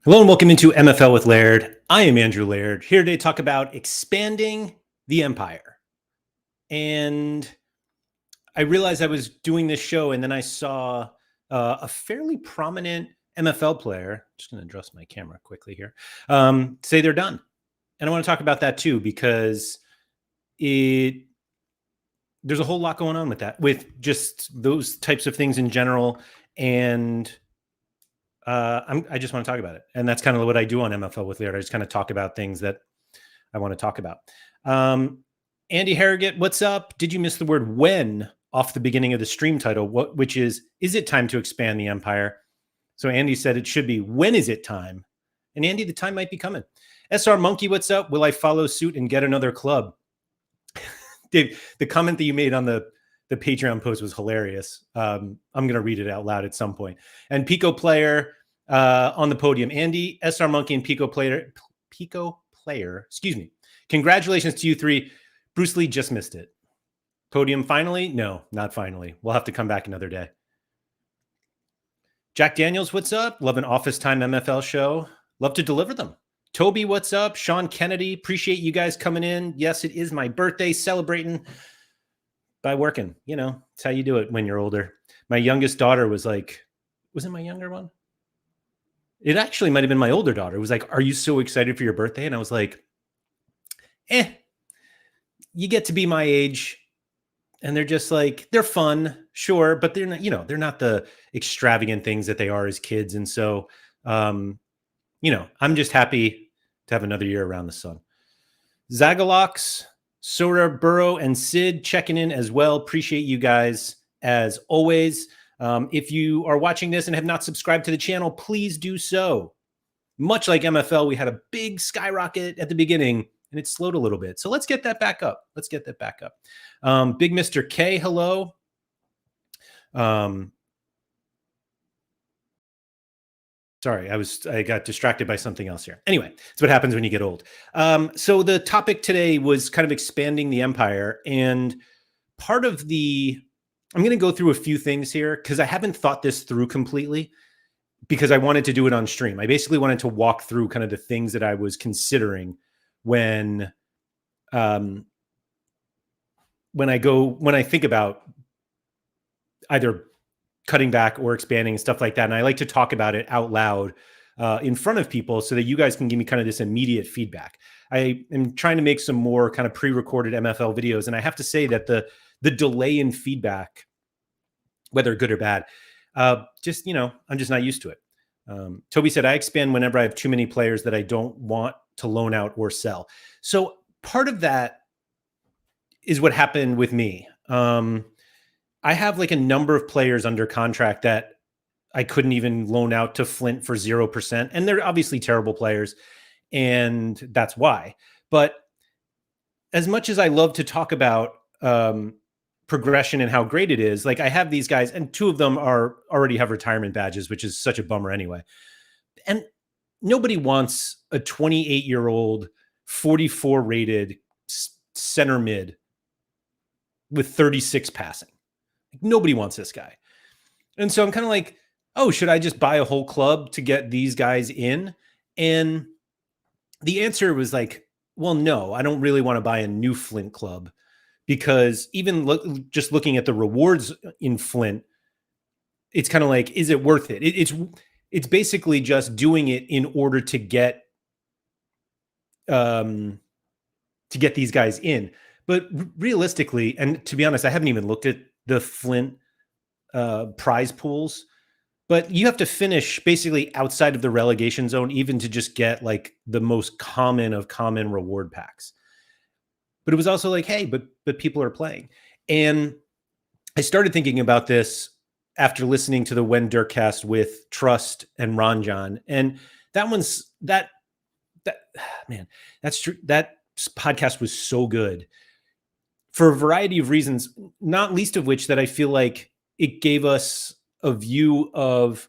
Hello and welcome into MFL with Laird. I am Andrew Laird, here today to talk about expanding the empire. And I realized I was doing this show and then I saw a fairly prominent MFL player, just going to adjust my camera quickly here, say they're done. And I want to talk about that too, because there's a whole lot going on with that, with just those types of things in general. And I just want to talk about it. And that's kind of what I do on MFL with Laird. I just kind of talk about things that I want to talk about. Andy Harrogate, what's up? Did you miss the word when off the beginning of the stream title, which is it time to expand the empire? So Andy said it should be, when is it time? And Andy, the time might be coming. SR Monkey, what's up? Will I follow suit and get another club? Dave, the comment that you made on the Patreon post was hilarious. I'm going to read it out loud at some point. And Pico Player on the podium. Andy, SR Monkey, and Pico Player, excuse me. Congratulations to you three. Bruce Lee just missed it. Podium finally? No, not finally. We'll have to come back another day. Jack Daniels, what's up? Love an office time MFL show. Love to deliver them. Toby, what's up? Sean Kennedy, appreciate you guys coming in. Yes, it is my birthday, celebrating by working. You know, it's how you do it when you're older. My youngest daughter was like, was it my younger one? It actually might have been my older daughter. It was like, are you so excited for your birthday? And I was like, you get to be my age. And they're just like, they're fun, sure, but they're not, they're not the extravagant things that they are as kids. And so, I'm just happy to have another year around the sun. Zagalox, Sora, Burrow, and Sid checking in as well. Appreciate you guys as always. If you are watching this and have not subscribed to the channel, please do so. Much like MFL, we had a big skyrocket at the beginning and it slowed a little bit. So let's get that back up. Big Mr. K, hello. Sorry, I got distracted by something else here. Anyway, it's what happens when you get old. So the topic today was kind of expanding the empire. And part of I'm going to go through a few things here because I haven't thought this through completely because I wanted to do it on stream. I basically wanted to walk through kind of the things that I was considering when I think about either cutting back or expanding and stuff like that. And I like to talk about it out loud in front of people so that you guys can give me kind of this immediate feedback. I am trying to make some more kind of pre-recorded MFL videos. And I have to say that the delay in feedback, whether good or bad, I'm just not used to it. Toby said, I expand whenever I have too many players that I don't want to loan out or sell. So part of that is what happened with me. I have like a number of players under contract that I couldn't even loan out to Flint for 0%. And they're obviously terrible players. And that's why. But as much as I love to talk about progression and how great it is, like I have these guys and two of them already have retirement badges, which is such a bummer anyway. And nobody wants a 28-year-old, 44 rated center mid with 36 passing. Nobody wants this guy. And so I'm kind of like, oh, should I just buy a whole club to get these guys in? And the answer was like, well, no, I don't really want to buy a new Flint club because even just looking at the rewards in Flint, it's kind of like, is it worth it? It's basically just doing it in order to get these guys in. But realistically, and to be honest, I haven't even looked at the Flint prize pools, but you have to finish basically outside of the relegation zone, even to just get like the most common of common reward packs. But it was also like, hey, but people are playing. And I started thinking about this after listening to the When Dirkcast with Trust and Ranjan. And that's true. That podcast was so good for a variety of reasons, not least of which that I feel like it gave us a view of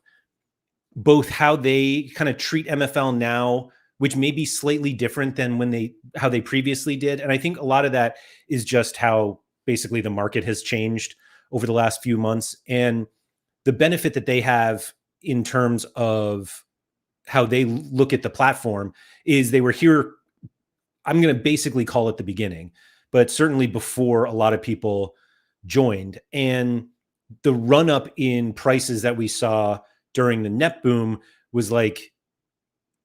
both how they kind of treat MFL now, which may be slightly different than how they previously did. And I think a lot of that is just how basically the market has changed over the last few months and the benefit that they have in terms of how they look at the platform is they were here. I'm going to basically call it the beginning, but certainly before a lot of people joined. And the run up in prices that we saw during the net boom was like,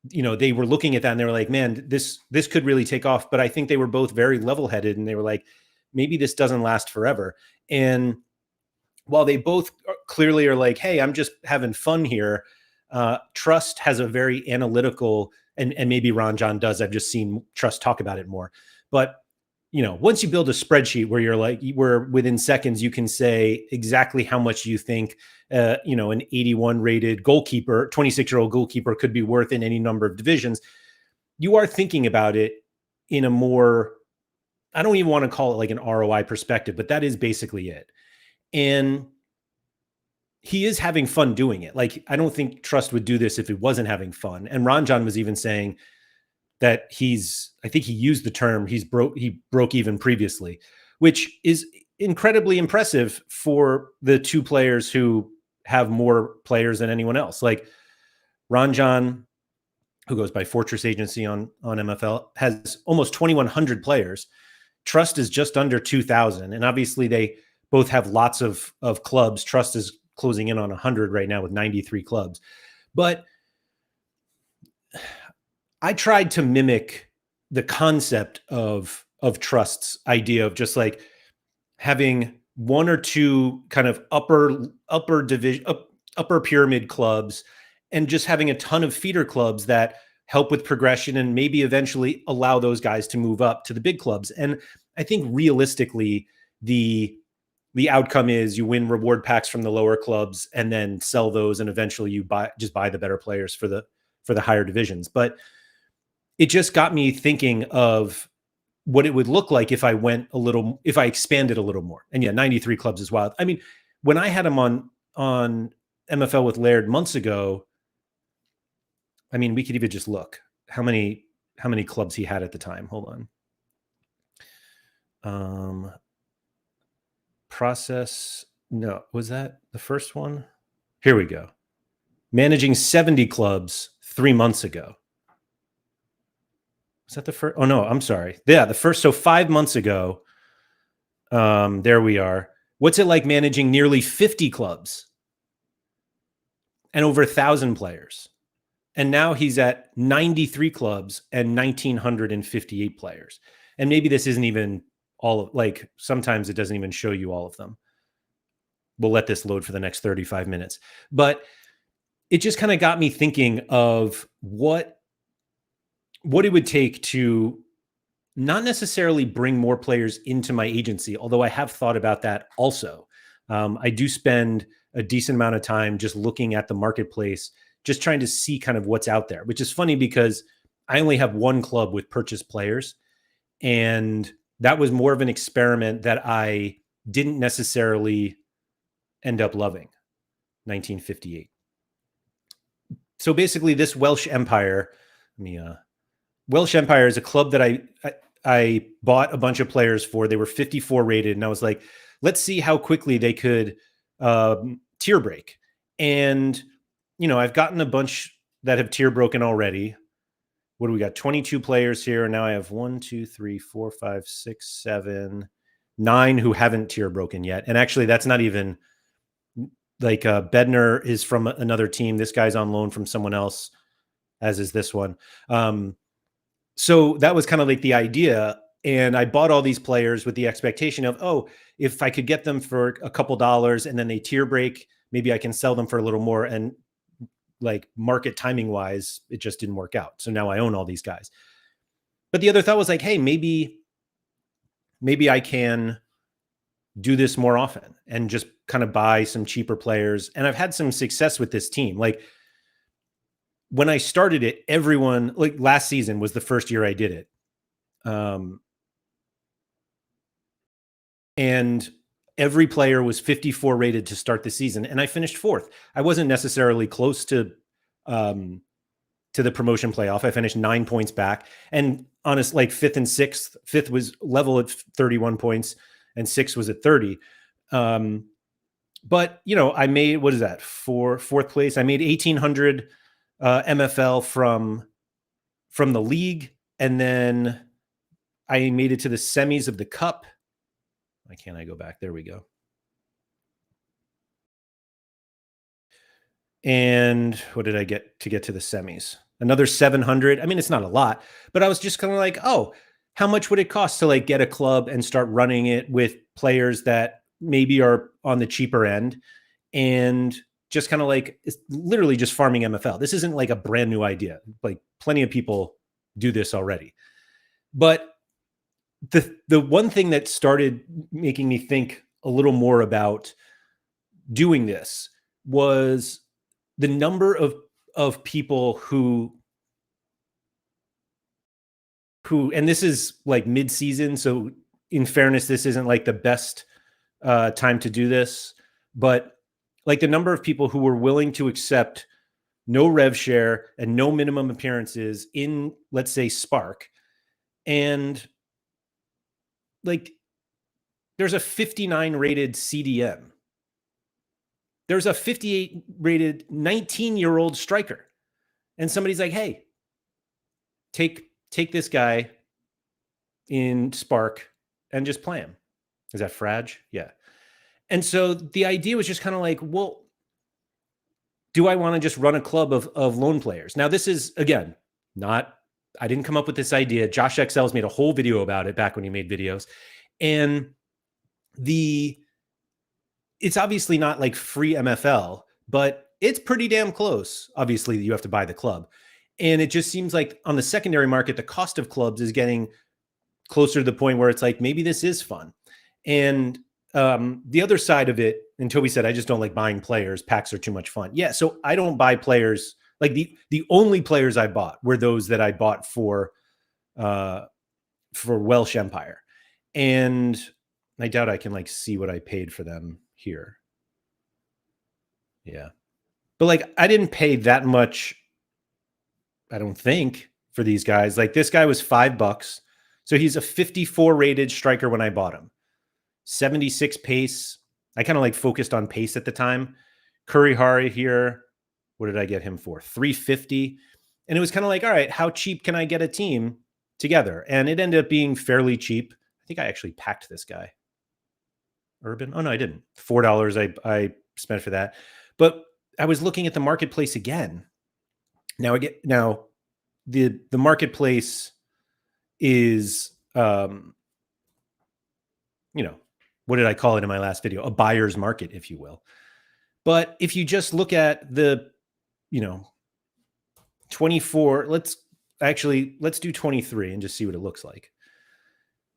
they were looking at that and they were like, man, this could really take off. But I think they were both very level headed and they were like, maybe this doesn't last forever. And while they both clearly are like, hey, I'm just having fun here, Trust has a very analytical, and maybe Ron John does. I've just seen Trust talk about it more. But once you build a spreadsheet where you're like, where within seconds you can say exactly how much you think, an 81 rated goalkeeper, 26-year-old goalkeeper could be worth in any number of divisions, you are thinking about it in a more, I don't even want to call it like an ROI perspective, but that is basically it. And he is having fun doing it. Like, I don't think Trust would do this if he wasn't having fun. And Ron John was even saying that I think he used the term, he broke even previously, which is incredibly impressive for the two players who have more players than anyone else. Like Ron John, who goes by Fortress Agency on MFL, has almost 2,100 players. Trust is just under 2,000. And obviously they both have lots of clubs. Trust is closing in on 100 right now with 93 clubs. But I tried to mimic the concept of Trust's idea of just like having one or two kind of upper division, upper pyramid clubs, and just having a ton of feeder clubs that help with progression and maybe eventually allow those guys to move up to the big clubs. And I think realistically, the outcome is you win reward packs from the lower clubs and then sell those, and eventually you buy the better players for the higher divisions. But it just got me thinking of what it would look like if I expanded a little more. And yeah, 93 clubs is wild. I mean, when I had him on MFL with Laird months ago, I mean, we could even just look how many clubs he had at the time. Hold on. Process. No, was that the first one? Here we go. Managing 70 clubs 3 months ago. Was that the first? Oh no, I'm sorry. Yeah, the first. So 5 months ago. There we are. What's it like managing nearly 50 clubs and over 1,000 players? And now he's at 93 clubs and 1,958 players. And maybe this isn't even all of, like, sometimes it doesn't even show you all of them. We'll let this load for the next 35 minutes. But it just kind of got me thinking of what it would take to not necessarily bring more players into my agency, although I have thought about that also. I do spend a decent amount of time just looking at the marketplace, just trying to see kind of what's out there, which is funny because I only have one club with purchased players. And that was more of an experiment that I didn't necessarily end up loving. 1958. So basically this Welsh Empire, Welsh Empire is a club that I bought a bunch of players for. They were 54 rated. And I was like, let's see how quickly they could tier break. And, I've gotten a bunch that have tier broken already. What do we got? 22 players here. And now I have 1, 2, 3, 4, 5, 6, 7, 9 who haven't tier broken yet. And actually that's not even like Bednar is from another team. This guy's on loan from someone else, as is this one. So that was kind of like the idea. And I bought all these players with the expectation of, if I could get them for a couple dollars and then they tier break, maybe I can sell them for a little more. And like market timing wise, it just didn't work out. So now I own all these guys. But the other thought was like, hey, maybe I can do this more often and just kind of buy some cheaper players. And I've had some success with this team. Like when I started it, everyone, like last season was the first year I did it. And every player was 54 rated to start the season. And I finished 4th. I wasn't necessarily close to the promotion playoff. I finished 9 points back, and honest, like 5th and 6th, 5th was level at 31 points and 6th was at 30. But I made, what is that, for 4th place? I made 1,800 MFL from the league, and then I made it to the semis of the cup. Why can't I go back? There we go. And what did I get to the semis? Another 700. I mean, it's not a lot, but I was just kind of like, oh, how much would it cost to like get a club and start running it with players that maybe are on the cheaper end, and just kind of like, it's literally just farming MFL. This isn't like a brand new idea. Like plenty of people do this already. But the one thing that started making me think a little more about doing this was the number of people who, and this is like mid-season, so in fairness, this isn't like the best time to do this, but like the number of people who were willing to accept no rev share and no minimum appearances in, let's say, Spark, and like there's a 59 rated CDM. There's a 58 rated 19-year-old striker. And somebody's like, hey, take this guy in Spark and just play him. Is that Frag? Yeah. And so the idea was just kind of like, well, do I want to just run a club of lone players? Now, this is, again, I didn't come up with this idea. Josh XL's made a whole video about it back when he made videos. And it's obviously not like free MFL, but it's pretty damn close. Obviously, you have to buy the club. And it just seems like on the secondary market, the cost of clubs is getting closer to the point where it's like, maybe this is fun. And the other side of it, and Toby said, I just don't like buying players. Packs are too much fun. Yeah, so I don't buy players. Like the only players I bought were those that I bought for Welsh Empire. And I doubt I can like see what I paid for them here. Yeah. But like I didn't pay that much, I don't think, for these guys. Like this guy was $5. So he's a 54 rated striker when I bought him. 76 pace. I kind of like focused on pace at the time. Curry Hari here. What did I get him for? 350. And it was kind of like, all right, how cheap can I get a team together? And it ended up being fairly cheap. I think I actually packed this guy. Urban. Oh no, I didn't. $4 I spent for that. But I was looking at the marketplace again. Now the marketplace is what did I call it in my last video? A buyer's market, if you will. But if you just look at the 24, let's do 23 and just see what it looks like.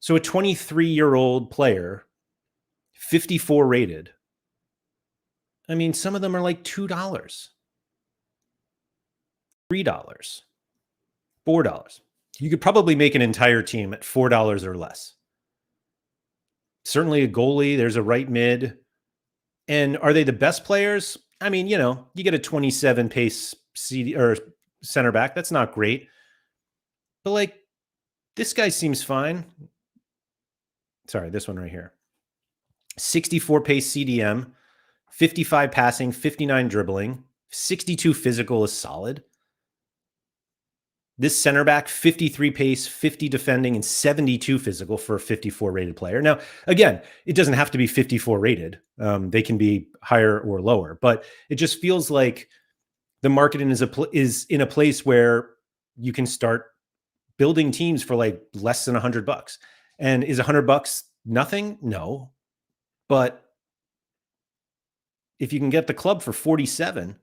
So a 23-year-old player, 54 rated. I mean, some of them are like $2, $3, $4. You could probably make an entire team at $4 or less. Certainly a goalie, there's a right mid. And are they the best players? I mean, you get a 27 pace CD or center back. That's not great. But like this guy seems fine. Sorry, this one right here. 64 pace CDM, 55 passing, 59 dribbling, 62 physical is solid. This center back, 53 pace, 50 defending, and 72 physical for a 54 rated player. Now, again, it doesn't have to be 54 rated. They can be higher or lower, but it just feels like the marketing is in a place where you can start building teams for like less than $100. And is $100 nothing? No. But if you can get the club for 47,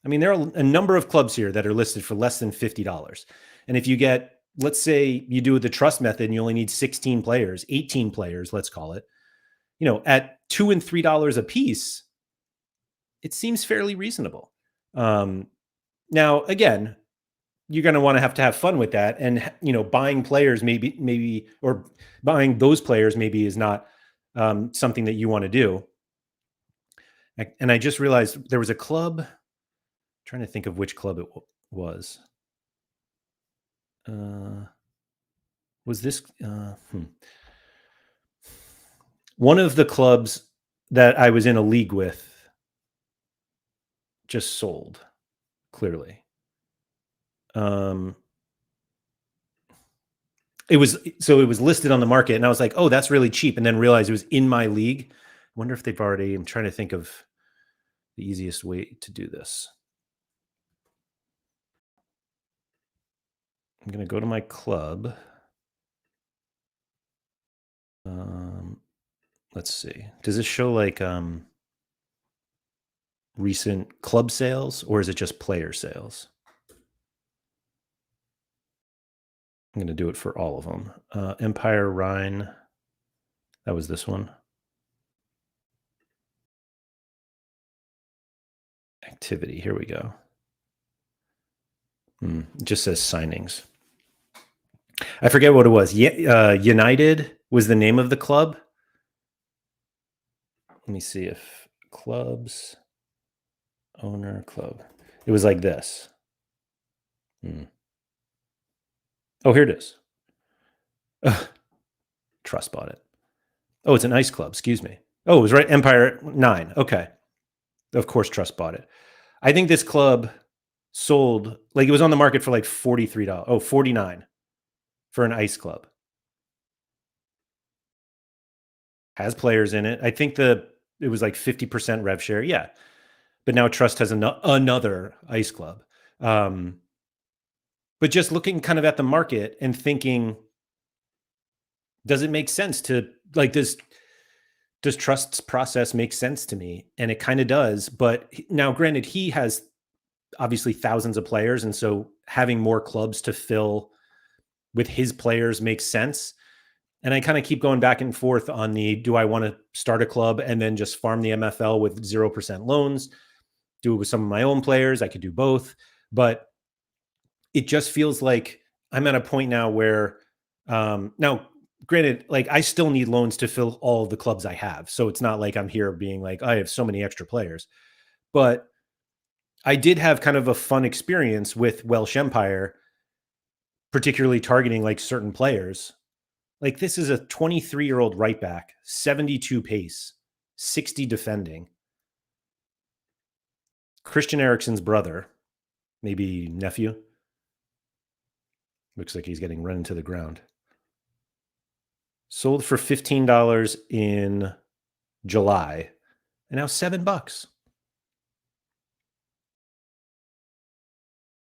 I mean, there are a number of clubs here that are listed for less than $50. And if you get, let's say you do it the trust method and you only need 16 players, 18 players, let's call it, at $2 and $3 a piece, it seems fairly reasonable. Now, again, you're going to want to have fun with that. And, buying players maybe, or buying those players maybe is not something that you want to do. And I just realized there was a club. Trying to think of which club it was. Was this one of the clubs that I was in a league with just sold? clearly. It was listed on the market, and I was like, oh, that's really cheap, and then realized it was in my league. I wonder if they've already, I'm trying to think of the easiest way to do this. I'm going to go to my club. Let's see. Does this show like recent club sales, or is it just player sales? I'm going to do it for all of them. Empire Rhine. That was this one. Activity. Here we go. It just says signings. I forget what it was. United was the name of the club. Let me see if clubs, owner, club. It was like this. Oh, here it is. Trust bought it. Oh, it's an ice club. Excuse me. Oh, it was right. Empire 9. Okay. Of course, Trust bought it. I think this club sold, like, it was on the market for like $43. Oh, $49 for an ice club. Has players in it. I think it was like 50% rev share. Yeah. But now Trust has another ice club. But just looking kind of at the market and thinking, does it make sense to, like, does Trust's process make sense to me? And it kind of does. But now, granted, he has obviously thousands of players, and so having more clubs to fill with his players makes sense. And I kind of keep going back and forth on do I want to start a club and then just farm the MFL with 0% loans, do it with some of my own players? I could do both, but it just feels like I'm at a point now where, now granted, like, I still need loans to fill all of the clubs I have. So it's not like I'm here being like, I have so many extra players, but I did have kind of a fun experience with Welsh Empire, particularly targeting like certain players. Like, this is a 23-year-old right back, 72 pace, 60 defending. Christian Eriksen's brother, maybe nephew. Looks like he's getting run into the ground. Sold for $15 in July, and now $7.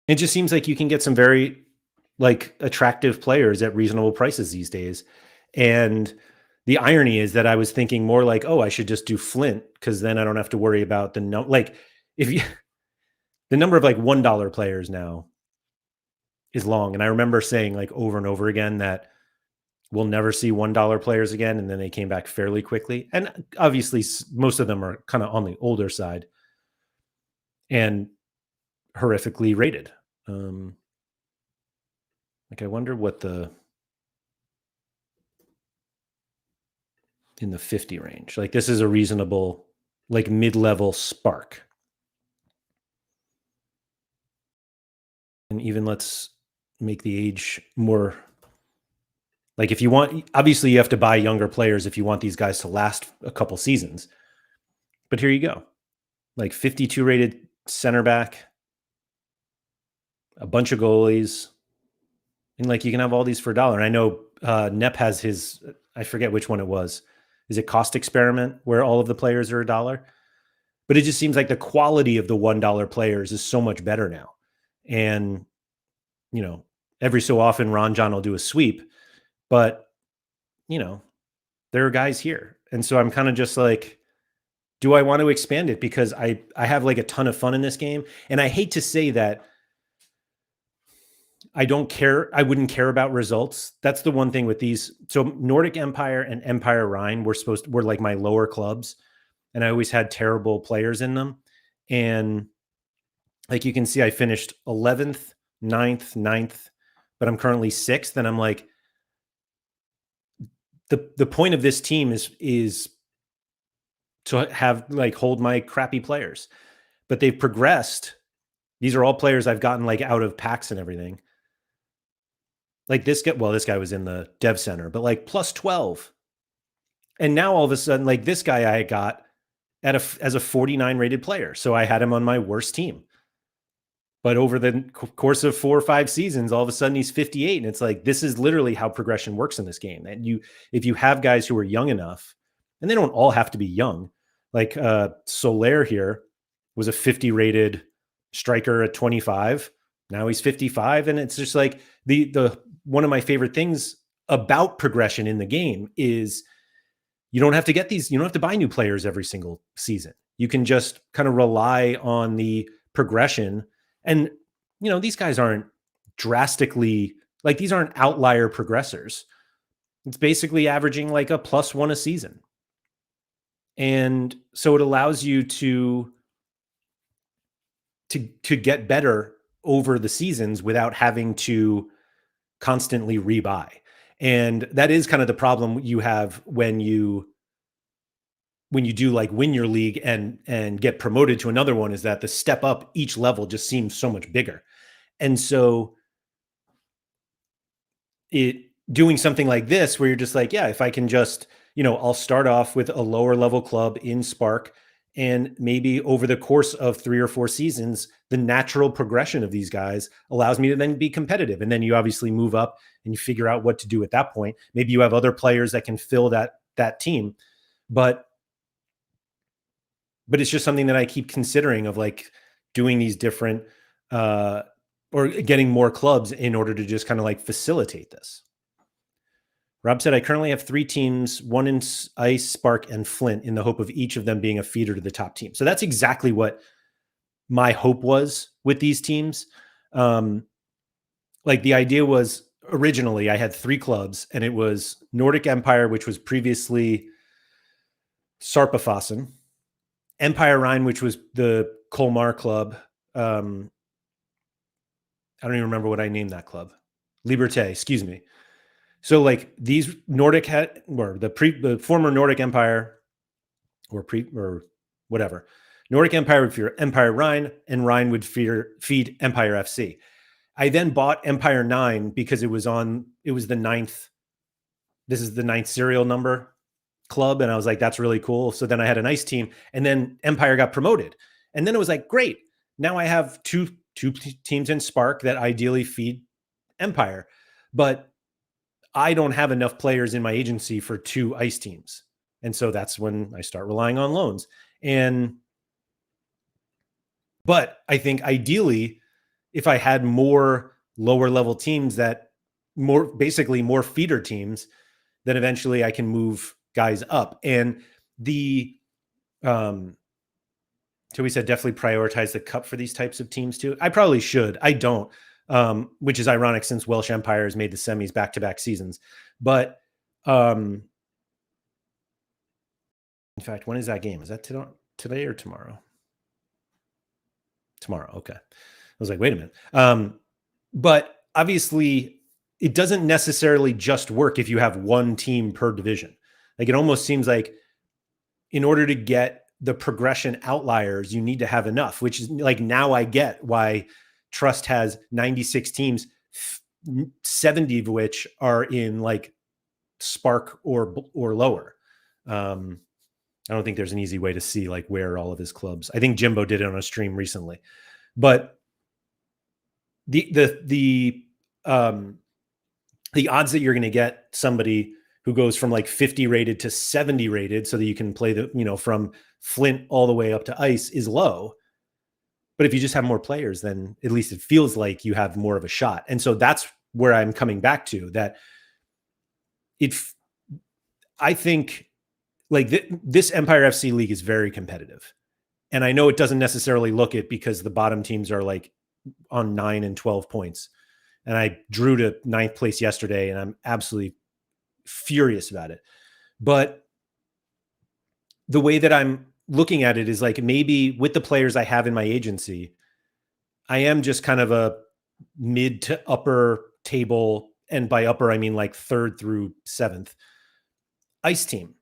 It just seems like you can get some very, like, attractive players at reasonable prices these days. And the irony is that I was thinking more like, oh, I should just do Flint, because then I don't have to worry about the number of like $1 players now is long. And I remember saying, like, over and over again that we'll never see $1 players again. And then they came back fairly quickly. And obviously most of them are kind of on the older side and horrifically rated. Like, I wonder what in the 50 range, like, this is a reasonable, like, mid-level spark. And even let's make the age more, like, if you want, obviously you have to buy younger players if you want these guys to last a couple seasons. But here you go. Like, 52 rated center back, a bunch of goalies. And like, you can have all these for $1. And I know Nep has his, I forget which one it was. Is it Cost Experiment, where all of the players are $1? But it just seems like the quality of the $1 players is so much better now. And, you know, every so often Ron John will do a sweep, but, you know, there are guys here. And so I'm kind of just like, do I want to expand it? Because I have like a ton of fun in this game. And I hate to say that I don't care. I wouldn't care about results. That's the one thing with these. So Nordic Empire and Empire Rhine were like my lower clubs, and I always had terrible players in them. And like, you can see, I finished 11th, 9th, but I'm currently 6th. And I'm like, the point of this team is to have, like, hold my crappy players, but they've progressed. These are all players I've gotten, like, out of packs and everything. Like, this guy was in the dev center, but like plus 12. And now all of a sudden, like, this guy I got as a 49 rated player. So I had him on my worst team. But over the course of 4 or 5 seasons, all of a sudden he's 58. And it's like, this is literally how progression works in this game. And if you have guys who are young enough, and they don't all have to be young, like Soler here was a 50 rated striker at 25. Now he's 55. And it's just like the one of my favorite things about progression in the game is you don't have to you don't have to buy new players every single season. You can just kind of rely on the progression. And, these guys aren't drastically, like, these aren't outlier progressors. It's basically averaging like a +1 a season. And so it allows you to get better over the seasons without having to constantly rebuy. And that is kind of the problem you have when you do like win your league and get promoted to another one, is that the step up each level just seems so much bigger. And so doing something like this where you're just like, yeah, if I can just, I'll start off with a lower level club in Spark, and maybe over the course of 3 or 4 seasons, the natural progression of these guys allows me to then be competitive. And then you obviously move up and you figure out what to do at that point. Maybe you have other players that can fill that team, but it's just something that I keep considering, of like doing these different or getting more clubs in order to just kind of like facilitate this. Rob said, I currently have 3 teams, 1 in Ice, Spark, and Flint, in the hope of each of them being a feeder to the top team. So that's exactly what my hope was with these teams. Like, the idea was, originally I had 3 clubs, and it was Nordic Empire, which was previously Sarpafossen, Empire Rhine, which was the Colmar club. I don't even remember what I named that club. Liberté, excuse me. So like these Nordic the former Nordic Empire or whatever. Nordic Empire would feed Empire Rhine, and Rhine would feed Empire FC. I then bought Empire 9 because it was the 9th. This is the 9th serial number club. And I was like, that's really cool. So then I had a nice team, and then Empire got promoted. And then it was like, great. Now I have two teams in Spark that ideally feed Empire, but I don't have enough players in my agency for 2 Ice teams. And so that's when I start relying on loans. But I think ideally, if I had more lower level teams basically more feeder teams, then eventually I can move guys up. And so we said definitely prioritize the cup for these types of teams too. I probably should. I don't. Which is ironic since Welsh Empire has made the semis back-to-back seasons. But in fact, when is that game? Is that today or tomorrow? Tomorrow. Okay. I was like, wait a minute. But obviously it doesn't necessarily just work if you have 1 team per division. Like, it almost seems like in order to get the progression outliers, you need to have enough, which is like, now I get why Trust has 96 teams, 70 of which are in like Spark or lower. I don't think there's an easy way to see like where all of his clubs. I think Jimbo did it on a stream recently, but the odds that you're going to get somebody who goes from like 50 rated to 70 rated so that you can play from Flint all the way up to Ice is low. But if you just have more players, then at least it feels like you have more of a shot. And so that's where I'm coming back to, that I think like this Empire FC league is very competitive. And I know it doesn't necessarily look it because the bottom teams are like on 9 and 12 points. And I drew to 9th place yesterday, and I'm absolutely furious about it. But the way that I'm looking at it is like, maybe with the players I have in my agency, I am just kind of a mid to upper table, and by upper I mean like 3rd through 7th Ice team.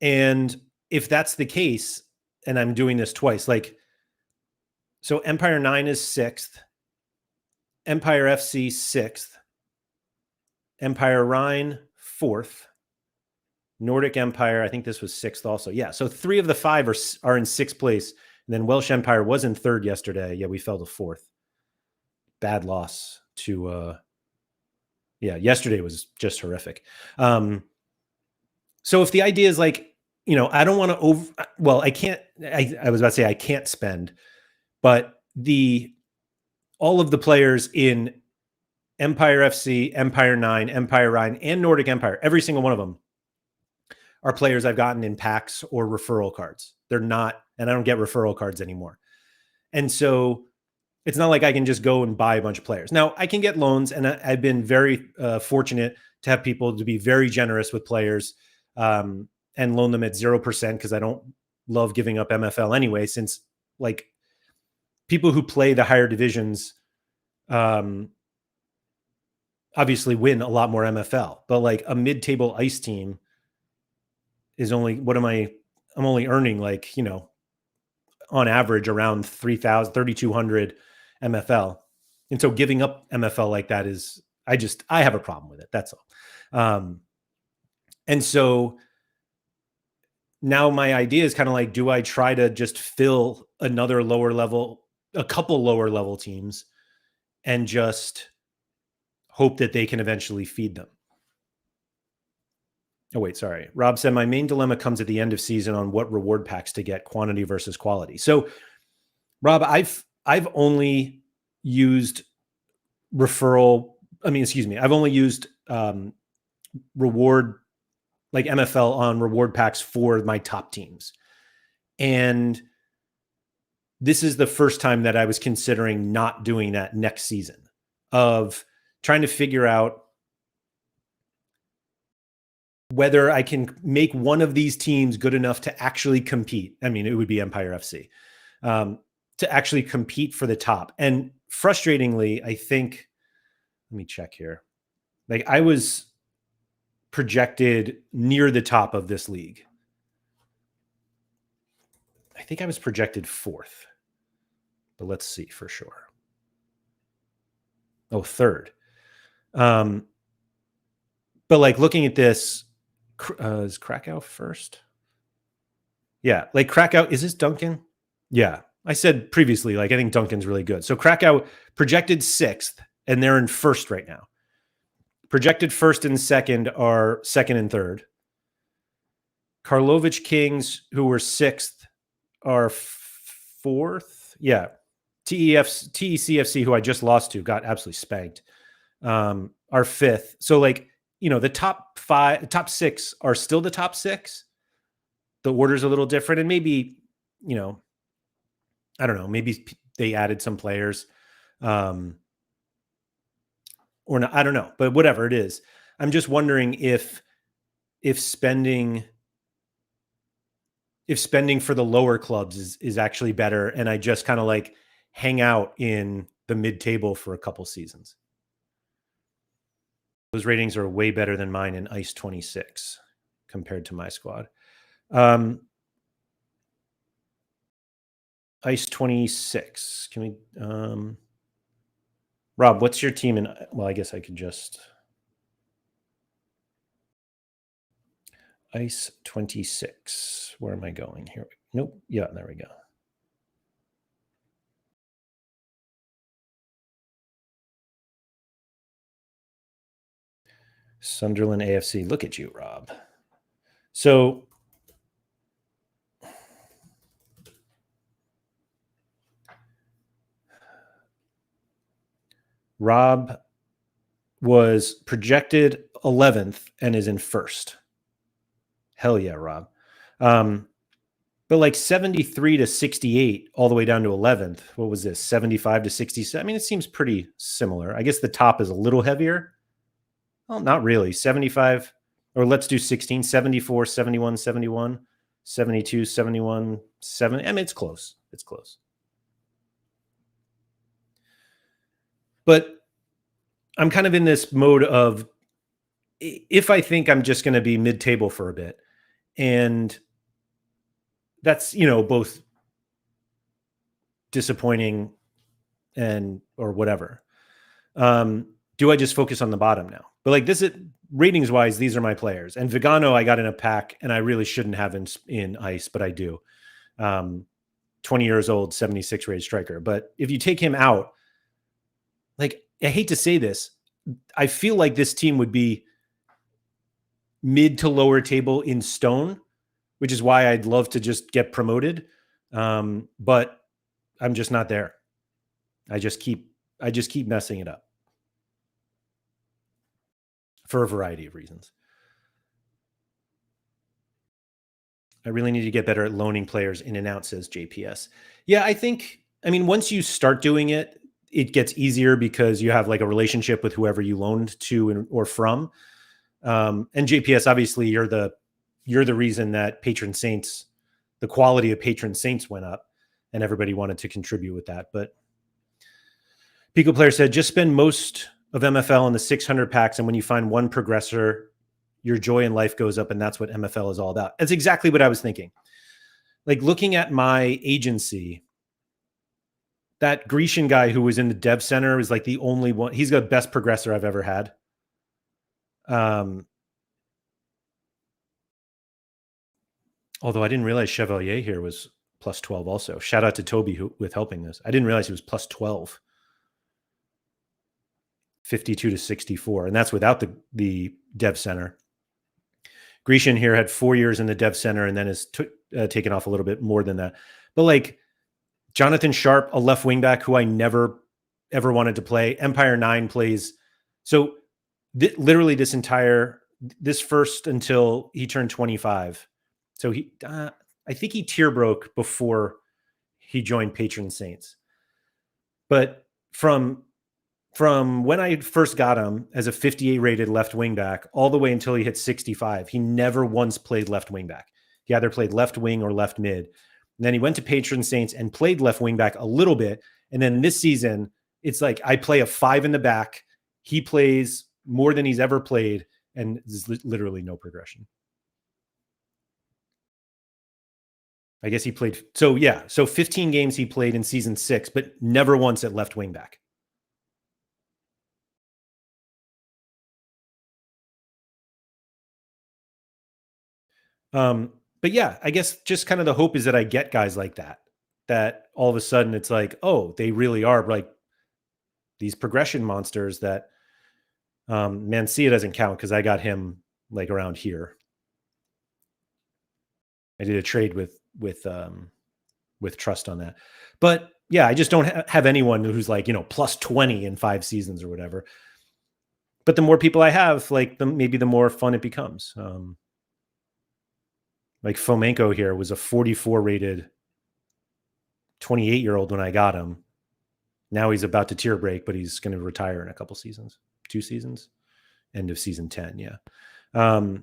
And if that's the case, and I'm doing this twice, like, so Empire 9 is 6th, Empire FC 6th, Empire Rhine 4th, Nordic Empire, I think this was 6th also. Yeah, so 3 of the 5 are in 6th place. And then Welsh Empire was in 3rd yesterday. Yeah, we fell to 4th. bad loss to, yesterday was just horrific. So if the idea is like, I don't want to I can't, I was about to say I can't spend, but all of the players in Empire FC, Empire 9, Empire Rhine, and Nordic Empire, every single one of them are players I've gotten in packs or referral cards. They're not, and I don't get referral cards anymore. And so it's not like I can just go and buy a bunch of players. Now I can get loans, and I've been very fortunate to have people to be very generous with players and loan them at 0% because I don't love giving up MFL anyway, since like people who play the higher divisions obviously win a lot more MFL, but like a mid-table ice team is only, I'm only earning like, on average around 3,200 MFL. And so giving up MFL like that is, I have a problem with it. That's all. And so now my idea is kind of like, do I try to just fill a couple lower level teams and just hope that they can eventually feed them? Oh, wait, sorry. Rob said, my main dilemma comes at the end of season on what reward packs to get, quantity versus quality. So Rob, I've only used I've only used reward, like MFL on reward packs for my top teams. And this is the first time that I was considering not doing that next season, of trying to figure out whether I can make one of these teams good enough to actually compete. I mean, it would be Empire FC, to actually compete for the top. And frustratingly, I think, let me check here. Like I was projected near the top of this league. I think I was projected 4th, but let's see for sure. Oh, 3rd. But like looking at this, is Krakow first? Yeah, like Krakow, is this Duncan? Yeah, I said previously, like I think Duncan's really good. So Krakow projected 6th, and they're in 1st right now. Projected 1st and 2nd are 2nd and 3rd. Karlovich Kings, who were 6th, are 4th. Yeah. TECFC, who I just lost to, got absolutely spanked, are 5th. So like, the top 6 are still the top 6. The order's a little different. And maybe, I don't know, maybe they added some players or not. I don't know, but whatever it is, I'm just wondering if spending for the lower clubs is actually better. And I just kind of like hang out in the mid-table for a couple seasons. Those ratings are way better than mine in Ice 26 compared to my squad. Ice 26. Can we, Rob, what's your team in, well, I guess I could just, Ice 26. Where am I going here? Nope. Yeah, there we go. Sunderland AFC. Look at you, Rob. So Rob was projected 11th and is in 1st. Hell yeah, Rob. But like 73 to 68 all the way down to 11th. What was this? 75 to 67. I mean, it seems pretty similar. I guess the top is a little heavier. Well, not really. 75, or let's do 16, 74, 71, 71, 72, 71, 70. I mean, it's close. It's close. But I'm kind of in this mode of, if I think I'm just going to be mid-table for a bit, and that's, both disappointing or whatever. Do I just focus on the bottom now? But like this, ratings wise, these are my players. And Vigano, I got in a pack, and I really shouldn't have in Ice, but I do. 20 years old, 76 rated striker. But if you take him out, like, I hate to say this, I feel like this team would be mid to lower table in stone, which is why I'd love to just get promoted. But I'm just not there. I just keep messing it up for a variety of reasons. I really need to get better at loaning players in and out, says JPS. Yeah, I mean, once you start doing it, it gets easier because you have like a relationship with whoever you loaned to or from. And JPS, obviously, you're the reason that the quality of patron saints went up, and everybody wanted to contribute with that. But Pico Player said, just spend most of MFL in the 600 packs, and when you find one progressor, your joy in life goes up, and that's what MFL is all about. That's exactly what I was thinking. Like, looking at my agency, that Grecian guy who was in the dev center is like the only one. He's the best progressor I've ever had. Although I didn't realize Chevalier here was plus 12 also. Shout out to Toby with helping this. I didn't realize he was plus 12. 52 to 64. And that's without the dev center. Grecian here had 4 years in the dev center and then is taken off a little bit more than that. But like Jonathan Sharp, a left wing back who I never ever wanted to play. Empire 9 plays. So literally this first until he turned 25. So I think he tier broke before he joined Patron Saints. But from when I first got him as a 58 rated left wing back all the way until he hit 65, he never once played left wing back. He either played left wing or left mid. And then he went to Patron Saints and played left wing back a little bit. And then this season, it's like I play a 5 in the back. He plays more than he's ever played, and there's literally no progression. I guess he played. So 15 games he played in season 6, but never once at left wing back. But yeah, I guess just kind of the hope is that I get guys like that all of a sudden it's like, oh, they really are like these progression monsters that Mancia doesn't count because I got him like around here. I did a trade with Trust on that. But yeah, I just don't have anyone who's like, plus 20 in 5 seasons or whatever. But the more people I have, like maybe the more fun it becomes. Like Fomenko here was a 44 rated 28-year-old when I got him. Now he's about to tier break, but he's going to retire in a couple seasons, 2 seasons, end of season 10. Yeah. So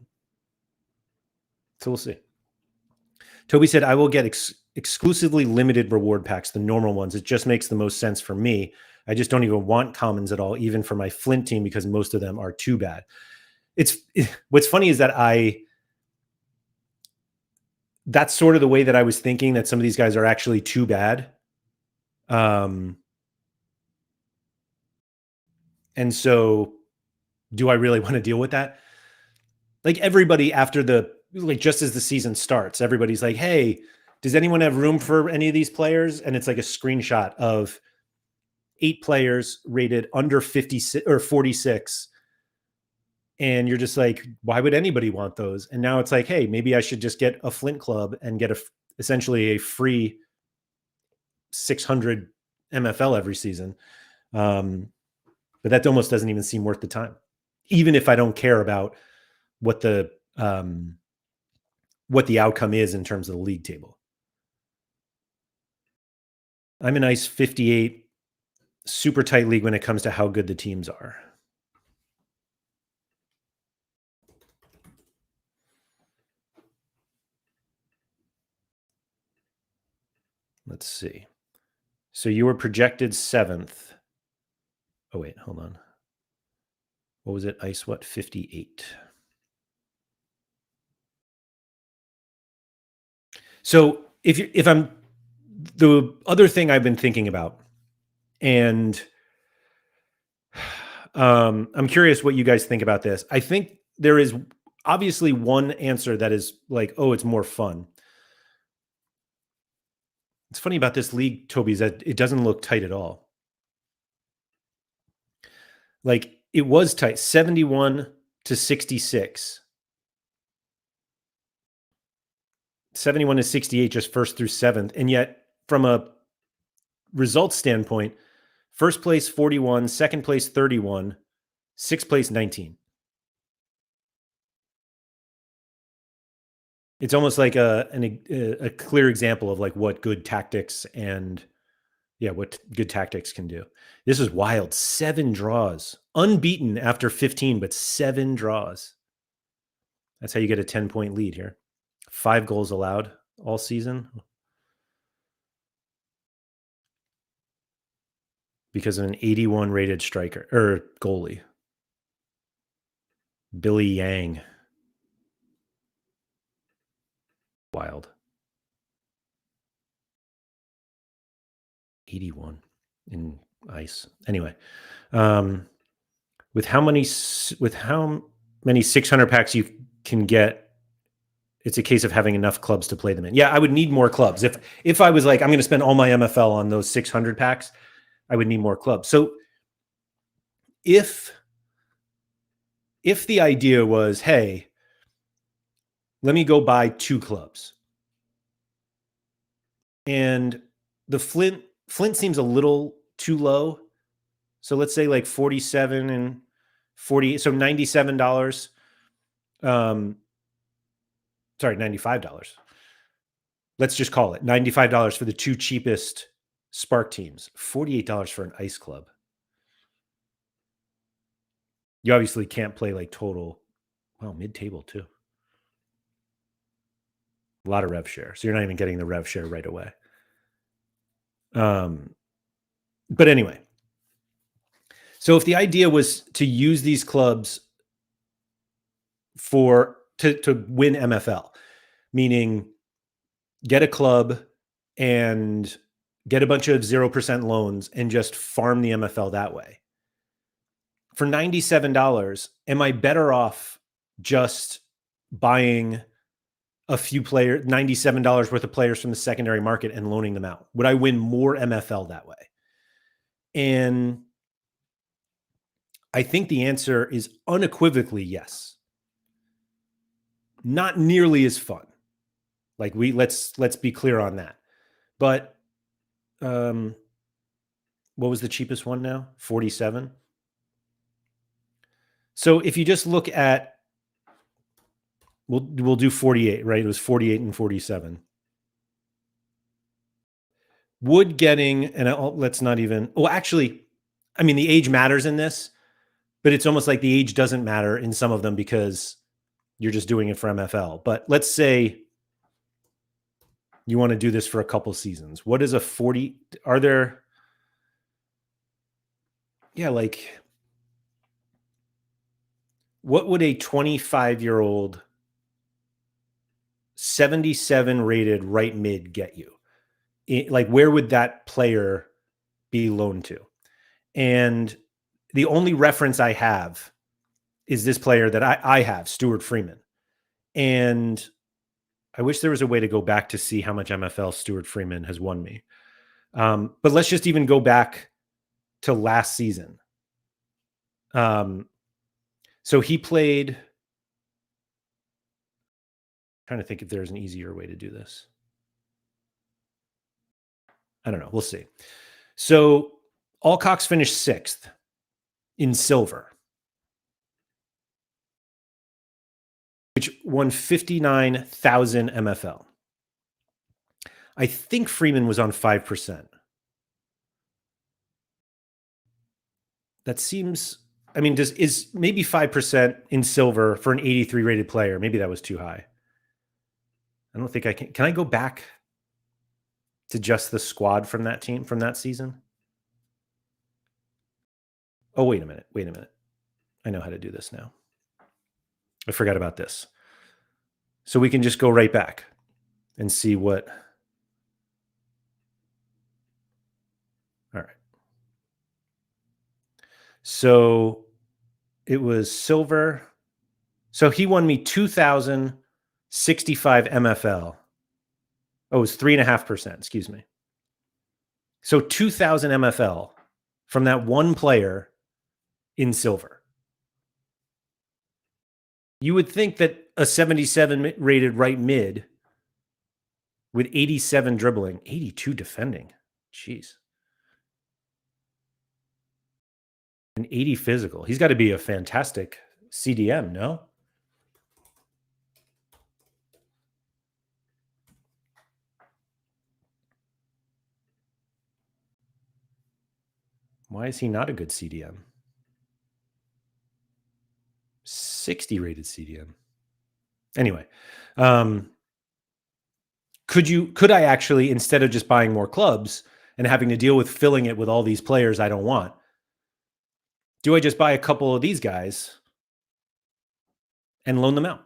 we'll see. Toby said, I will get exclusively limited reward packs, the normal ones. It just makes the most sense for me. I just don't even want commons at all, even for my Flint team, because most of them are too bad. What's funny is that that's sort of the way that I was thinking, that some of these guys are actually too bad. And so do I really want to deal with that? Like everybody after just as the season starts, everybody's like, hey, does anyone have room for any of these players? And it's like a screenshot of 8 players rated under 56 or 46. And you're just like, why would anybody want those? And now it's like, hey, maybe I should just get a Flint club and get essentially a free 600 MFL every season. But that almost doesn't even seem worth the time, even if I don't care about what the outcome is in terms of the league table. I'm a nice 58, super tight league when it comes to how good the teams are. Let's see. So you were projected 7th. Oh, wait, hold on. What was it? Ice, what? 58. So if I'm, the other thing I've been thinking about, and I'm curious what you guys think about this. I think there is obviously one answer that is like, oh, it's more fun. It's funny about this league, Toby, is that it doesn't look tight at all. Like it was tight, 71 to 66. 71 to 68 just first through seventh. And yet from a results standpoint, first place 41, second place 31, sixth place 19. It's almost like a clear example of like what good tactics and what good tactics can do. This is wild. 7 draws, unbeaten after 15, but 7 draws. That's how you get a 10-point lead here. 5 goals allowed all season because of an 81 rated striker or goalie. Billy Yang. Wild. 81 in ice. Anyway, with how many 600 packs you can get, it's a case of having enough clubs to play them in. Yeah, I would need more clubs. If I was like, I'm going to spend all my MFL on those 600 packs, I would need more clubs. So if the idea was, hey, let me go buy 2 clubs, and the Flint seems a little too low. So let's say like 47 and 40, so $97. Sorry, $95. Let's just call it $95 for the 2 cheapest Spark teams, $48 for an ice club. You obviously can't play like total, mid-table too. A lot of rev share. So you're not even getting the rev share right away. But anyway, so if the idea was to use these clubs to win MFL, meaning get a club and get a bunch of 0% loans and just farm the MFL that way. For $97, am I better off just buying a few players, $97 worth of players from the secondary market and loaning them out? Would I win more MFL that way? And I think the answer is unequivocally yes. Not nearly as fun. Like let's be clear on that. But what was the cheapest one now? 47. So if you just look at, we'll do 48, right? It was 48 and 47. Would getting, and let's not even, actually, I mean, the age matters in this, but it's almost like the age doesn't matter in some of them because you're just doing it for MFL. But let's say you want to do this for a couple seasons. What is a 40? Are there, like, what would a 25-year-old 77 rated right mid get you? Like, where would that player be loaned to? And the only reference I have is this player that I have, Stuart Freeman. And I wish there was a way to go back to see how much MFL Stuart Freeman has won me. But let's just even go back to last season. So he played, I'm trying to think if there's an easier way to do this. I don't know. We'll see. So Alcox finished 6th in silver, which won 59,000 MFL. I think Freeman was on 5%. That seems, I mean, is maybe 5% in silver for an 83 rated player? Maybe that was too high. I don't think I can. Can I go back to just the squad from that team, from that season? Oh, wait a minute. I know how to do this now. I forgot about this. So we can just go right back and see what. All right. So it was silver. So he won me 2,065 MFL. Oh, it was 3.5%. Excuse me. So 2,000 MFL from that one player in silver. You would think that a 77 rated right mid with 87 dribbling, 82 defending. Jeez. An 80 physical. He's got to be a fantastic CDM, no? Why is he not a good CDM? 60 rated CDM. Anyway, could I actually, instead of just buying more clubs and having to deal with filling it with all these players I don't want, do I just buy a couple of these guys and loan them out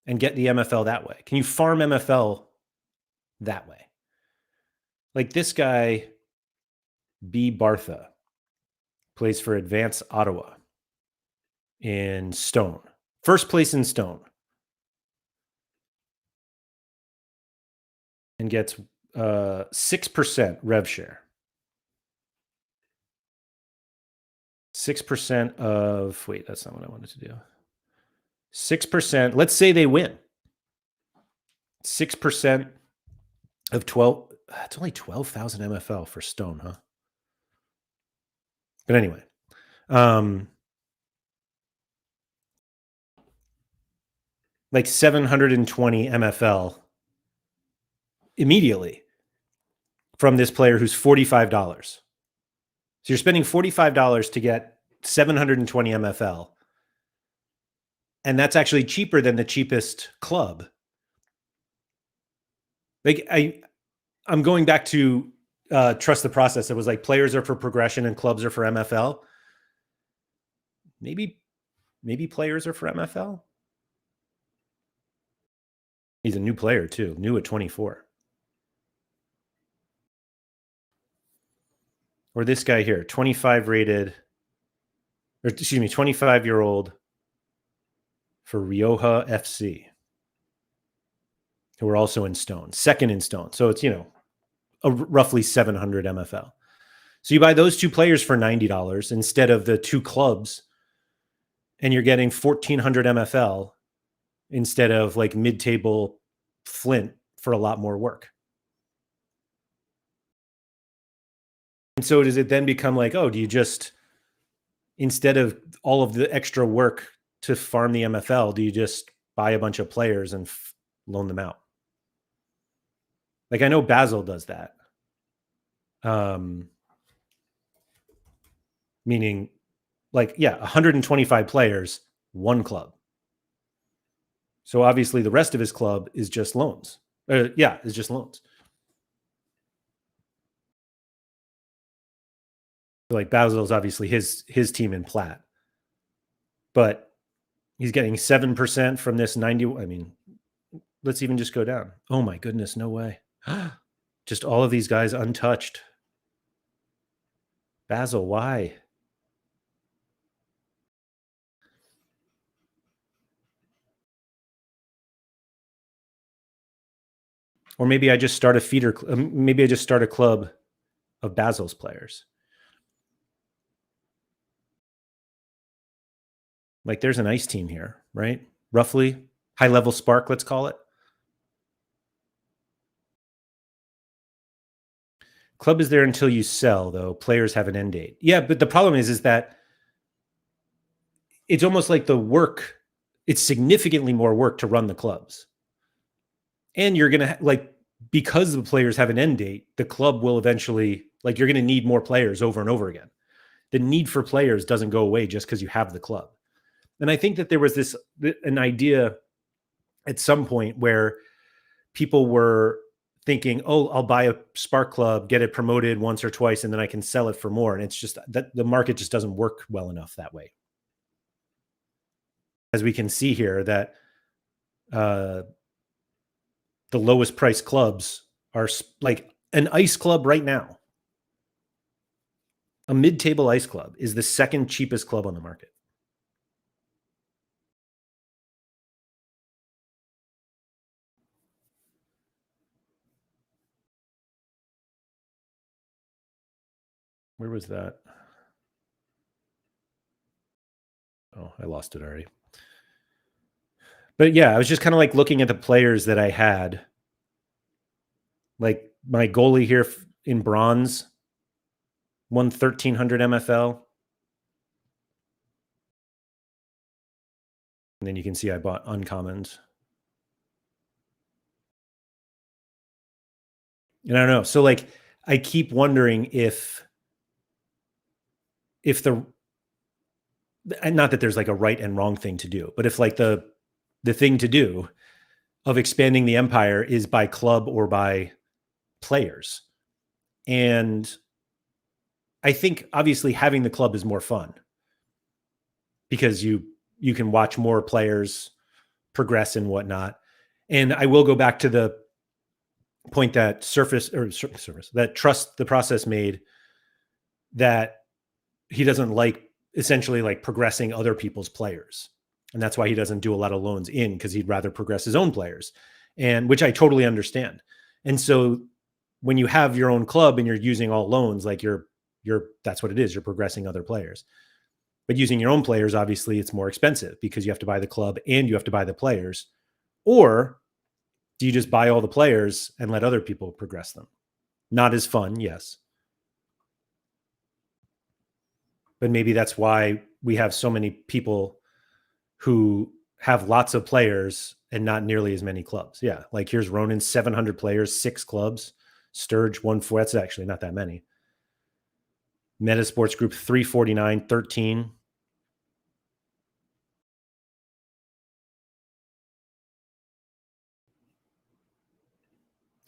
and get the MFL that way? Can you farm MFL that way? Like this guy, B. Bartha, plays for Advance Ottawa in Stone. First place in Stone. And gets 6% rev share. 6% of, wait, that's not what I wanted to do. 6%, let's say they win. 6% of 12, it's only 12,000 MFL for Stone, huh? But anyway, like 720 MFL immediately from this player who's $45. So you're spending $45 to get 720 MFL. And that's actually cheaper than the cheapest club. Like I'm going back to trust the process. It was like players are for progression and clubs are for MFL. Maybe players are for MFL. He's a new player too, new at 24. Or this guy here, 25 rated, or excuse me, 25-year-old for Rioja FC, who are also in Stone, second in Stone. So it's, a roughly 700 MFL. So you buy those two players for $90 instead of the two clubs, and you're getting 1,400 MFL instead of like mid-table Flint for a lot more work. And so does it then become like, oh, do you just, instead of all of the extra work to farm the MFL, do you just buy a bunch of players and loan them out? Like I know Basel does that. Meaning like, 125 players, one club. So obviously the rest of his club is just loans. Is just loans. Like Basil's obviously his team in Platt. But he's getting 7% from this 90. I mean, let's even just go down. Oh my goodness, no way. Just all of these guys untouched. Basel, why? Or maybe I just start a feeder. Maybe I just start a club of Basil's players. Like there's an ice team here, right? Roughly high level spark, let's call it. Club is there until you sell, though. Players have an end date. Yeah, but the problem is that it's almost like the work. It's significantly more work to run the clubs. And you're going to because the players have an end date, the club will eventually, you're going to need more players over and over again. The need for players doesn't go away just because you have the club. And I think that there was an idea at some point where people were thinking, oh, I'll buy a Spark Club, get it promoted once or twice, and then I can sell it for more. And it's just that the market just doesn't work well enough that way. As we can see here, that the lowest price clubs are like an ice club right now. A mid-table ice club is the second cheapest club on the market. Where was that? Oh, I lost it already. But yeah, I was just kind of like looking at the players that I had. Like my goalie here in bronze won 1,300 MFL. And then you can see I bought uncommons. And I don't know. So like I keep wondering if the, not that there's like a right and wrong thing to do, but if like the thing to do of expanding the empire is by club or by players. And I think obviously having the club is more fun because you can watch more players progress and whatnot. And I will go back to the point that that Trust the Process made, that he doesn't like essentially like progressing other people's players. And that's why he doesn't do a lot of loans in, because he'd rather progress his own players, and which I totally understand. And so when you have your own club and you're using all loans, like you're that's what it is. You're progressing other players. But using your own players, obviously it's more expensive because you have to buy the club and you have to buy the players. Or do you just buy all the players and let other people progress them? Not as fun, yes. But maybe that's why we have so many people who have lots of players and not nearly as many clubs. Yeah, like here's Ronan, 700 players, 6 clubs. Sturge, 1-4. That's actually not that many. Metasports Group, 349, 13.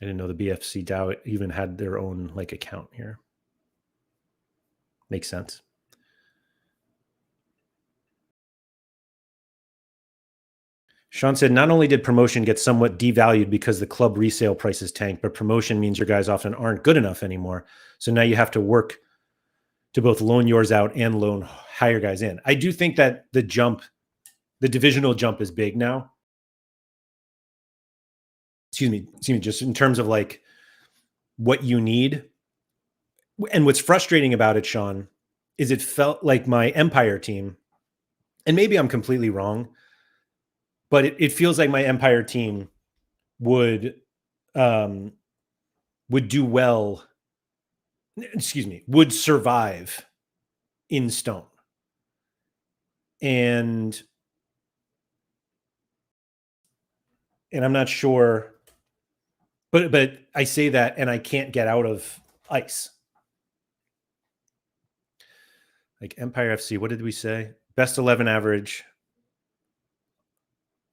I didn't know the BFC DAO even had their own like account here. Makes sense. Sean said, not only did promotion get somewhat devalued because the club resale prices tanked, but promotion means your guys often aren't good enough anymore. So now you have to work to both loan yours out and loan higher guys in. I do think that the divisional jump is big now. Excuse me, just in terms of like what you need. And what's frustrating about it, Sean, is it felt like my Empire team, and maybe I'm completely wrong, but it feels like my Empire team would do well, would survive in stone. And I'm not sure, but I say that and I can't get out of ice. Like Empire FC, what did we say? Best 11 average,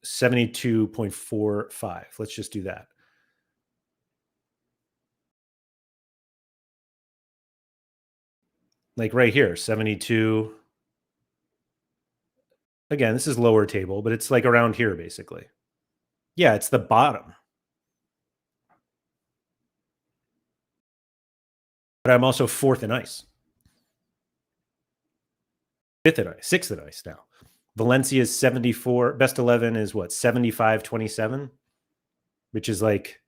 72.45. Let's just do that. Like right here, 72. Again, this is lower table, but it's like around here basically. Yeah, it's the bottom. But I'm also 4th in ice. 5th in ice, 6th in ice now. Valencia is 74. Best 11 is what? 75-27, which is like,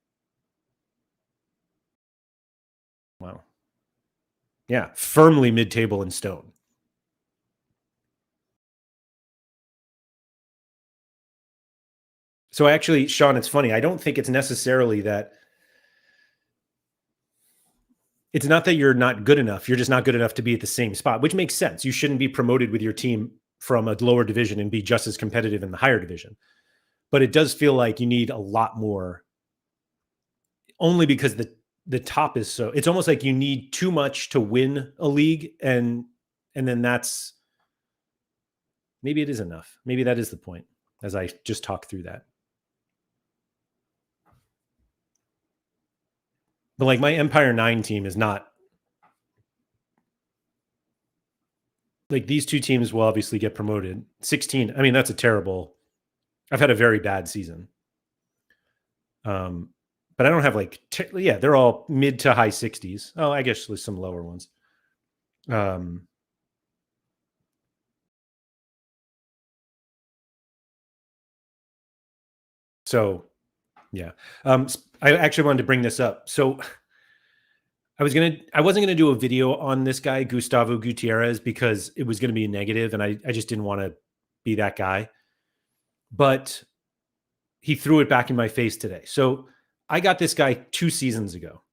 wow. Yeah, firmly mid-table in stone. So actually, Sean, it's funny. I don't think it's necessarily that. It's not that you're not good enough. You're just not good enough to be at the same spot, which makes sense. You shouldn't be promoted with your team from a lower division and be just as competitive in the higher division. But it does feel like you need a lot more, only because the top is so, it's almost like you need too much to win a league, and then that's, maybe it is enough. Maybe that is the point, as I just talked through that. But like my Empire 9 team is not, like these two teams will obviously get promoted. 16, I mean, that's a terrible, I've had a very bad season. But I don't have like, yeah, they're all mid to high 60s. Oh, I guess there's some lower ones. So yeah. I actually wanted to bring this up. So I wasn't going to do a video on this guy, Gustavo Gutierrez, because it was going to be negative, and I just didn't want to be that guy. But he threw it back in my face today. So I got this guy 2 seasons ago.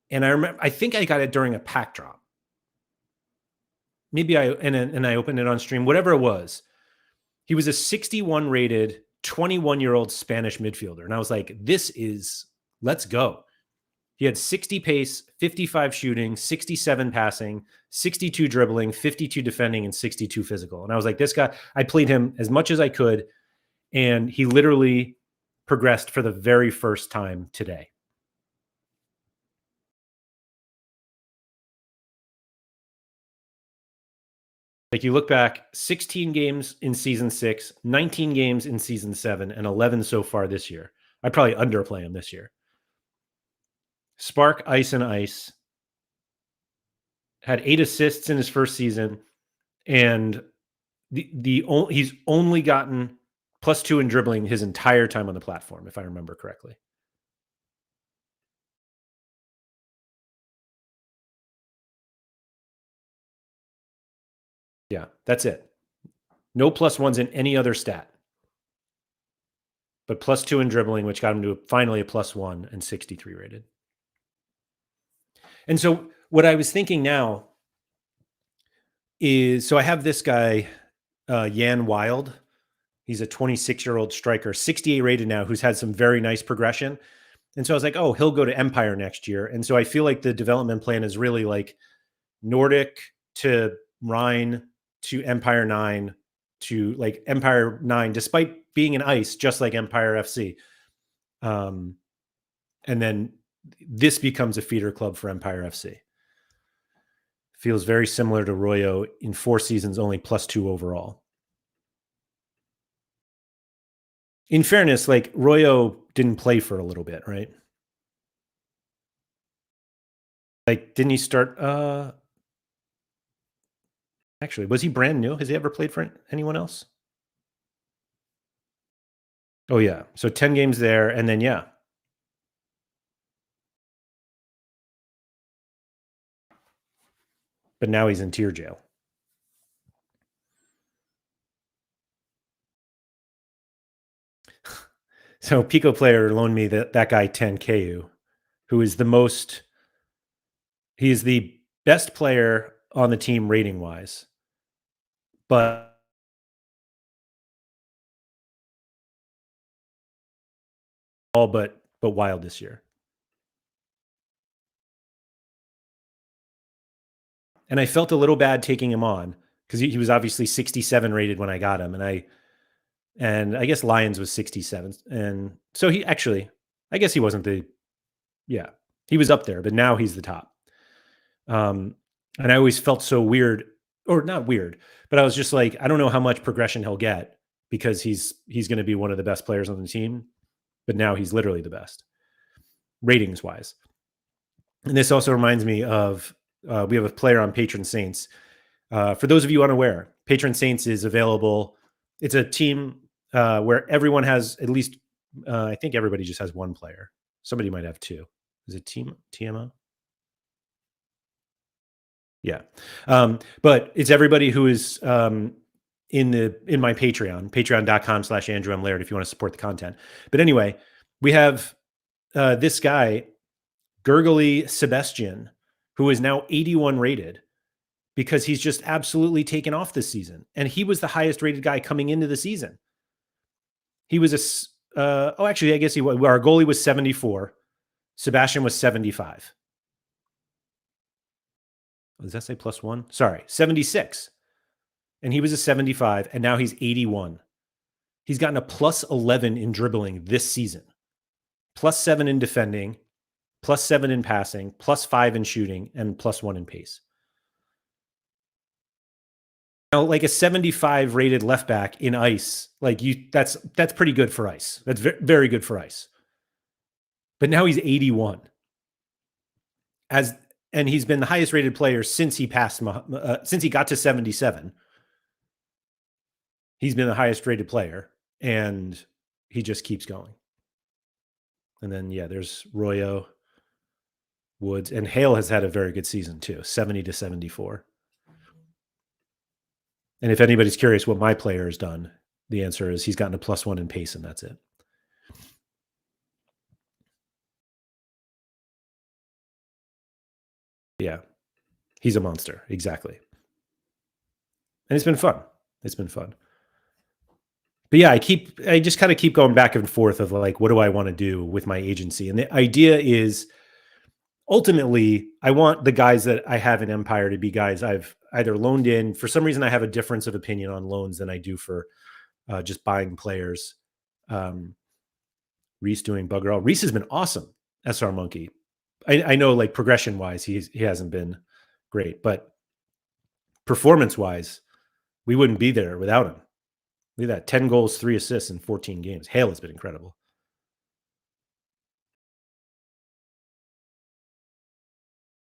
And I think I got it during a pack drop. Maybe I opened it on stream, whatever it was. He was a 61 rated 21-year-old Spanish midfielder. And I was like, let's go. He had 60 pace, 55 shooting, 67 passing, 62 dribbling, 52 defending, and 62 physical. And I was like, this guy, I played him as much as I could. And he literally progressed for the very first time today. Like you look back, 16 games in season 6, 19 games in season 7, and 11 so far this year. I'd probably underplay him this year. Spark, ice, and ice. Had 8 assists in his first season, and he's only gotten +2 in dribbling his entire time on the platform, if I remember correctly. Yeah, that's it. No +1s in any other stat. But +2 in dribbling, which got him to finally a +1 and 63 rated. And so what I was thinking now is, so I have this guy, Jan Wild. He's a 26-year-old striker, 68 rated now, who's had some very nice progression. And so I was like, oh, he'll go to Empire next year. And so I feel like the development plan is really like Nordic to Rhine to Empire 9 to like Empire 9, despite being an ice, just like Empire FC. And then this becomes a feeder club for Empire FC. Feels very similar to Royo in 4 seasons, only +2 overall. In fairness, like Royo didn't play for a little bit, right? Like, didn't he start? Actually, was he brand new? Has he ever played for anyone else? Oh yeah, so 10 games there, and then yeah. But now he's in tier jail. So Pico player loaned me that guy 10KU, who is he is the best player on the team rating wise, but all but wild this year. And I felt a little bad taking him on because he was obviously 67 rated when I got him, and I guess Lions was 67, and so he actually, I guess he wasn't he was up there, but now he's the top. And I always felt so weird, or not weird, but I was just like, I don't know how much progression he'll get because he's going to be one of the best players on the team, but now he's literally the best ratings wise. And this also reminds me of we have a player on Patron Saints. For those of you unaware, Patron Saints is available. It's a team where everyone has at least, I think everybody just has one player. Somebody might have 2. Is it TMO? Yeah. But it's everybody who is in my Patreon, patreon.com/Andrew M. Laird, if you want to support the content. But anyway, we have this guy, Gurgly Sebastian, who is now 81 rated because he's just absolutely taken off this season. And he was the highest rated guy coming into the season. He was actually, I guess our goalie was 74. Sebastian was 75. Does that say +1? Sorry, 76. And he was a 75, and now he's 81. He's gotten a +11 in dribbling this season, +7 in defending, +7 in passing, +5 in shooting, and +1 in pace. Now, like a 75 rated left back in ice, like that's pretty good for ice. That's very good for ice. But now he's 81. And he's been the highest rated player since he since he got to 77. He's been the highest rated player, and he just keeps going. And then there's Royo, Woods, and Hale has had a very good season too, 70 to 74. And if anybody's curious what my player has done, the answer is he's gotten a +1 in pace, and that's it. Yeah, he's a monster. Exactly. And it's been fun. It's been fun. But yeah, I just kind of keep going back and forth of like, what do I want to do with my agency? And the idea is ultimately, I want the guys that I have in Empire to be guys I've either loaned in. For some reason, I have a difference of opinion on loans than I do for just buying players. Reese doing bugger all. Reese has been awesome. SR Monkey. I know, like progression wise, he hasn't been great, but performance wise, we wouldn't be there without him. Look at that: 10 goals, 3 assists in 14 games. Hale has been incredible.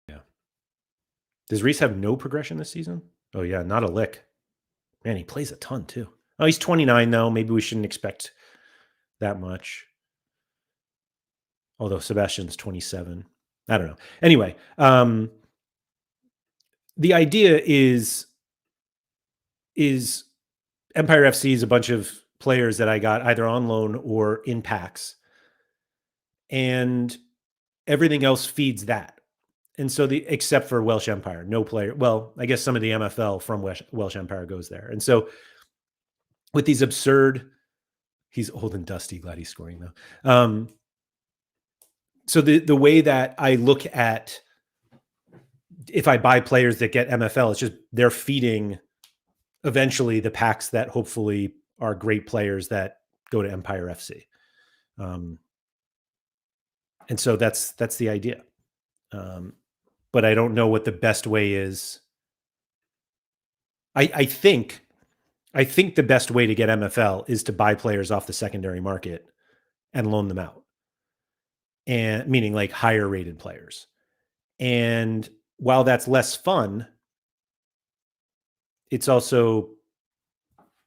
Yeah. Does Reese have no progression this season? Oh yeah, not a lick. Man, he plays a ton too. Oh, he's 29 though. Maybe we shouldn't expect that much. Although Sebastian's 27. I don't know. Anyway, the idea is Empire FC is a bunch of players that I got either on loan or in packs, and everything else feeds that. And so except for Welsh Empire, no player. Well, I guess some of the MFL from Welsh Empire goes there. And so with these absurd, he's old and dusty. Glad he's scoring though. So the way that I look at if I buy players that get MFL, it's just they're feeding eventually the packs that hopefully are great players that go to Empire FC. And so that's the idea. But I don't know what the best way is. I think the best way to get MFL is to buy players off the secondary market and loan them out. And meaning like higher rated players. And while that's less fun, it's also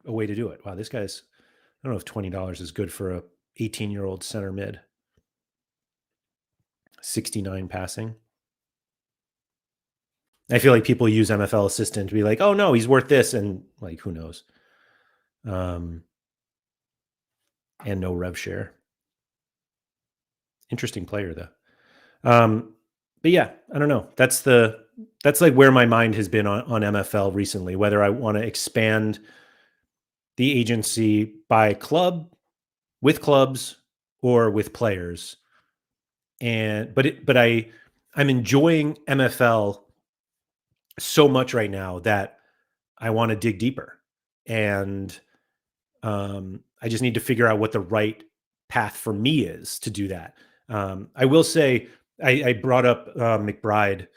a way to do it. Wow, this guy's, I don't know if $20 is good for a 18-year-old center mid. 69 passing. I feel like people use MFL assistant to be like, oh no, he's worth this. And like, who knows? And no rev share. Interesting player though. But yeah, I don't know. That's like where my mind has been on MFL recently, whether I want to expand the agency by club, with clubs, or with players. And but I'm enjoying MFL so much right now that I want to dig deeper. And I just need to figure out what the right path for me is to do that. I will say I brought up McBride,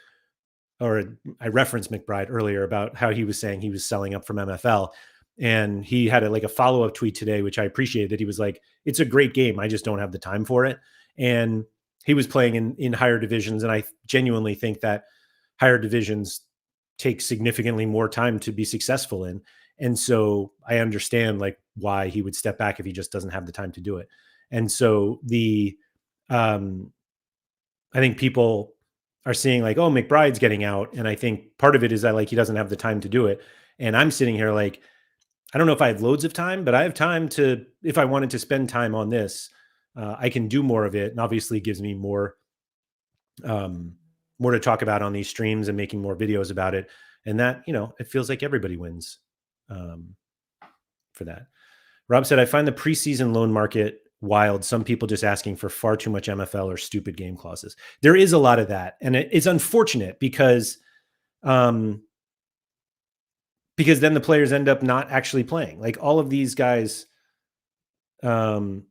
or I referenced McBride earlier about how he was saying he was selling up from MFL. And he had a follow-up tweet today, which I appreciated, that he was like, it's a great game. I just don't have the time for it. And he was playing in higher divisions. And I genuinely think that higher divisions take significantly more time to be successful in. And so I understand like why he would step back if he just doesn't have the time to do it. And so I think people are seeing like, oh, McBride's getting out. And I think part of it is that like, he doesn't have the time to do it. And I'm sitting here like, I don't know if I have loads of time, but I have time to, if I wanted to spend time on this, I can do more of it. And obviously it gives me more to talk about on these streams and making more videos about it. And that, it feels like everybody wins for that. Rob said, I find the preseason loan market wild. Some people just asking for far too much MFL or stupid game clauses. There is a lot of that. And it's unfortunate because then the players end up not actually playing. Like all of these guys, 20%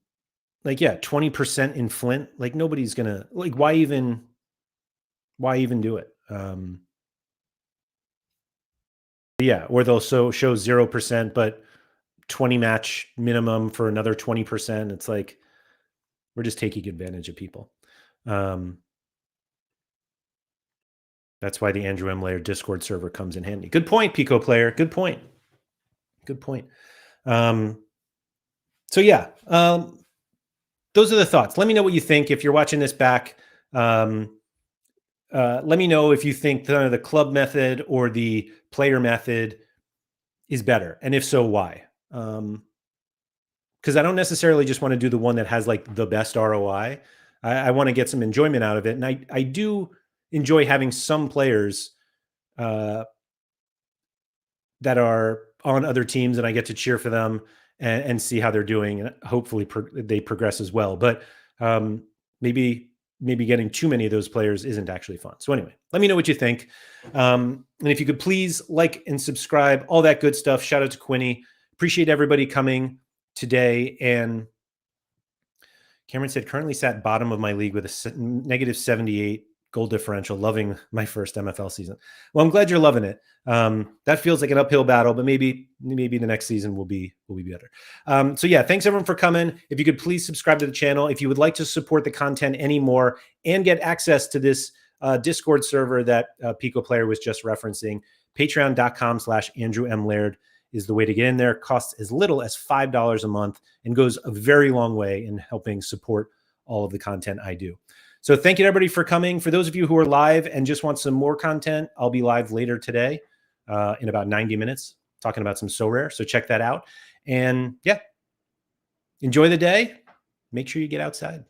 in Flint, like nobody's gonna, like, why even do it? Or they'll show 0%, but 20 match minimum for another 20%. It's like, we're just taking advantage of people. That's why the Andrew M. Laird Discord server comes in handy. Good point, Pico player. Good point. So yeah, those are the thoughts. Let me know what you think. If you're watching this back, let me know if you think the club method or the player method is better? And if so, why? Because I don't necessarily just want to do the one that has like the best ROI. I want to get some enjoyment out of it. And I do enjoy having some players that are on other teams, and I get to cheer for them and see how they're doing. And hopefully they progress as well. But maybe getting too many of those players isn't actually fun. So anyway, let me know what you think. And if you could please like and subscribe, all that good stuff. Shout out to Quinny. Appreciate everybody coming today. And Cameron said, currently sat bottom of my league with a negative 78 goal differential, loving my first MFL season. Well, I'm glad you're loving it. That feels like an uphill battle, but maybe the next season will be better. So yeah, thanks everyone for coming. If you could please subscribe to the channel. If you would like to support the content anymore and get access to this Discord server that Pico Player was just referencing, patreon.com/Andrew M. Laird is the way to get in there. Costs as little as $5 a month and goes a very long way in helping support all of the content I do. So thank you to everybody for coming. For those of you who are live and just want some more content, I'll be live later today in about 90 minutes talking about some So Rare. So check that out. And yeah, enjoy the day. Make sure you get outside.